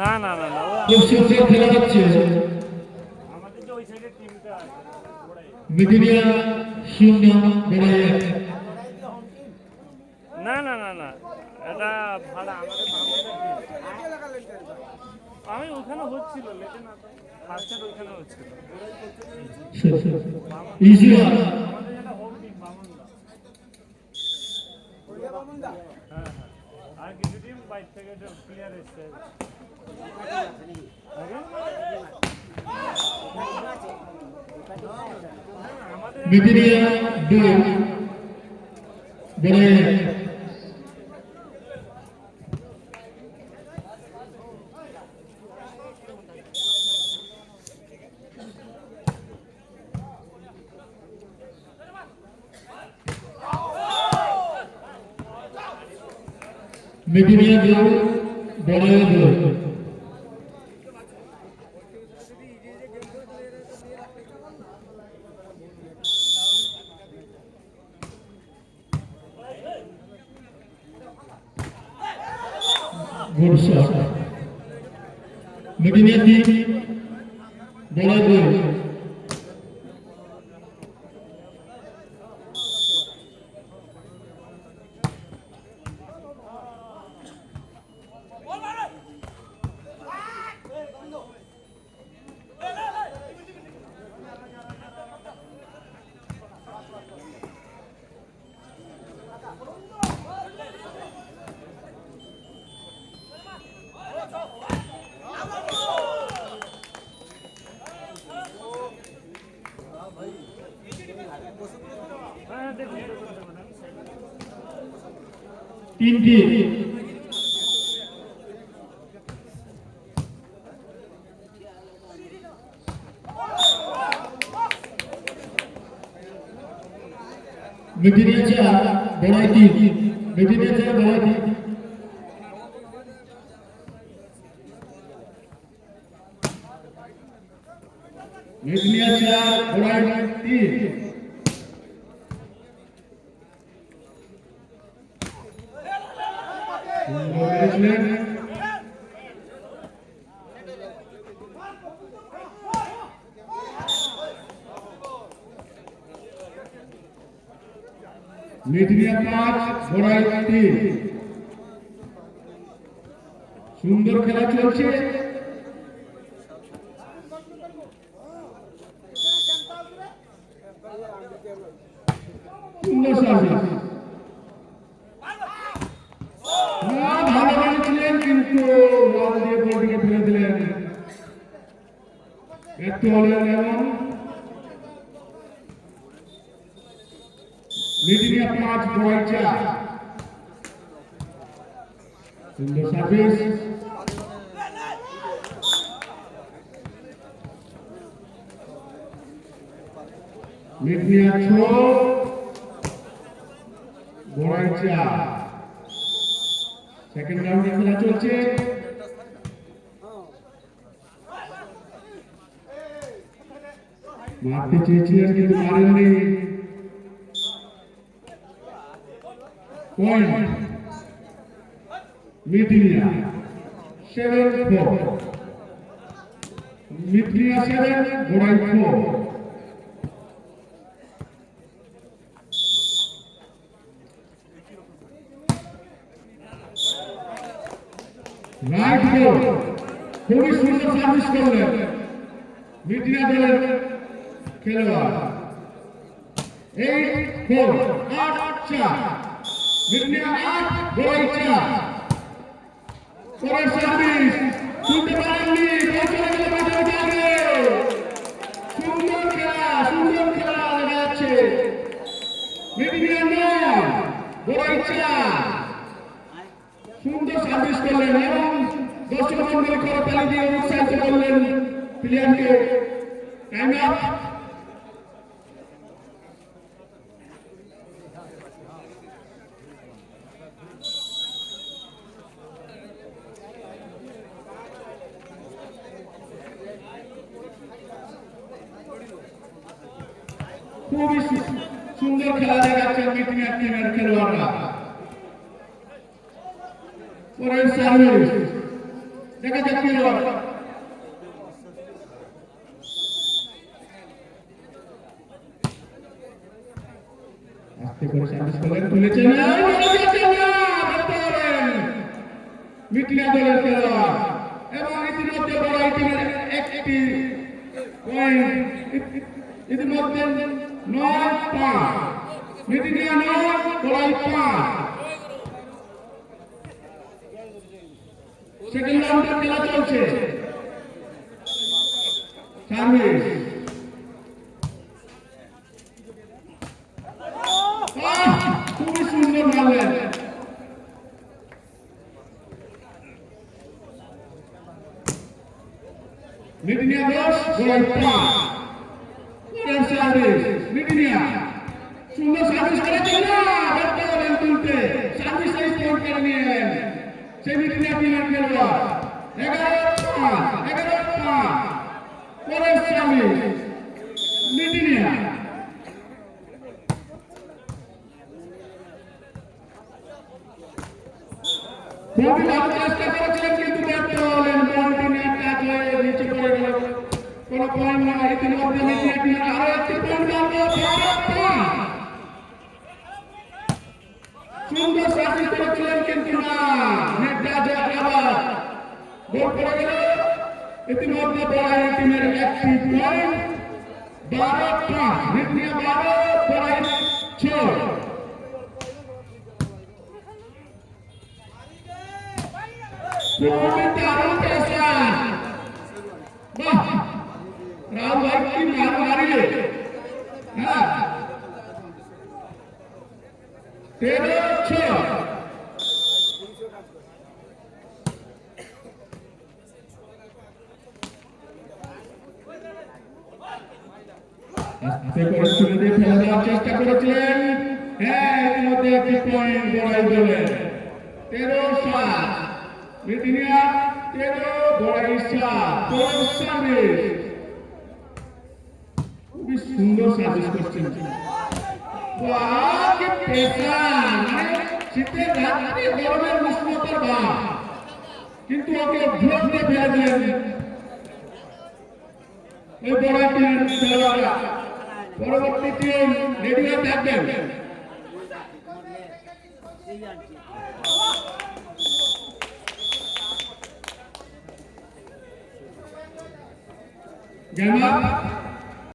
না না না না খুব সুন্দর খেলা হচ্ছে। আমাদের যে ওই সাইডের টিমটা আছে মিডিয়া শূন্য বেড়ে না না না না এটা ভাড়া আমাদের আমি ওখানে হচ্ছিল লেটে না তো ফার্স্টের ওইখানে হচ্ছিল ইজি আমাদের যেটা হোম টিম বামুনদা হ্যাঁ হ্যাঁ আর কিছু টিম বাইরে থেকে প্লেয়ার এসছে মিডিয়া দুই বেড়ে মিডিয়া দুই বেড়ে দুই good shot. Midinia team, ball goal. তিনটি মিডিয়া চার বড়াই তিন মিডিয়া চার বড়াই তিন মিডিয়া চার বড়াই তিন মিডিয়া পাঁচ বড়াই তিন সুন্দর খেলা চলছে সুন্দর সার্ভিস ভালো খেলেছিলেন কিন্তু বল দিয়ে বলটিকে ফেলে দিলেন একটু হলেন এবং মিডিয়া পাঁচ বড়াই চার সুন্দর সার্ভিস মিডিয়া ছ বড়াই চার সেকেন্ড রাউন্ডে খেলা চলছে মারতে চেয়েছিলেন কিন্তু মারেননি পয়েন্ট মিডিয়া 7-4 মিডিয়া 7 বড়াই 4 রাইট বল খুবই সুন্দর সার্ভিস করলেন মিডিয়া দলের খেলোয়াড় 8-4 8-4 মিডিয়া 8 বড়াই 4 পরের সার্ভিস শুনতে পারেননি সুন্দর খেলা দেখা যাচ্ছে মিডিয়া 9 বড়াই 4 সুন্দর সার্ভিস করলেন এবং দর্শক মন্ডলী করতালি দিয়ে উৎসাহিত করলেন প্লেয়ারকে টাইম আপ খুবই সুন্দর খেলা দেখাচ্ছেন মিডিয়া টিমের খেলোয়াড়রা পরের সার্ভিস দেখা যাক কি হয়। আস্তে করে সার্ভিস করলেন, তুলেছে না, তুলেছে না, ধরতে পারেন মিটিয়া দলের খেলোয়াড় এবং ইতিমধ্যে বড় টিমের একটি পয়েন্ট, ইতিমধ্যে 9-5, মিটিয়া 9, বড়াই 5। সেকেন্ড রাউন্ডের খেলা চলছে। সার্ভিস খুবই সুন্দর মারলেন। মিটিনিয়া 10, বড়াই 5। পরের সার্ভিস মিটিনিয়া সুন্দর সার্ভিস করেছেন না, ধরতে পারেন তুলতে, সার্ভিস পয়েন্ট করে নিয়ে এলেন সেই মিটিনিয়া টিমের খেলোয়াড়। 11-5, পরের সার্ভিস মিটিনিয়া বলটি ভালো চেষ্টা করেছিলেন কিন্তু ব্যর্থ হলেন। বলটি নিয়ে কাজ হয়ে নিচে পড়ে গেল, কোনো পয়েন্ট নয়। ইতিমধ্যে মিটিনিয়া টিমের আরো একটি পয়েন্ট সুন্দর সার্ভিস করেছিলেন কিন্তু না, নেটটা আবার গোল করে গেল। ইতিমধ্যে বড়াই টিমের একটি পয়েন্ট, 12-5, মিটিনিয়া 12, বড়াই 6। দারুণ চেষ্টা, বাহ রাহুল ভাই কি মারিলে। হ্যাঁ 13-6। আস্তে করে তুলে দিয়ে ফেলে দেওয়ার চেষ্টা করেছিলেন। হ্যাঁ ইতিমধ্যে একটি পয়েন্ট বড়াই দলের। 13-7, মিটিনিয়া 13, বড়াই 7। পরের সার্ভিস খুবই সুন্দর সার্ভিস করছেন। বাহ কি পেশা, মানে শীতের রাত্রে গরমের উষ্ণতার ভাব, কিন্তু ওকে ভোট দিয়ে ফেলে দিলেন ওই বড়াই টিমের খেলোয়াড়রা। পরবর্তী টিম রেডি হয়ে থাকবেন। Game up.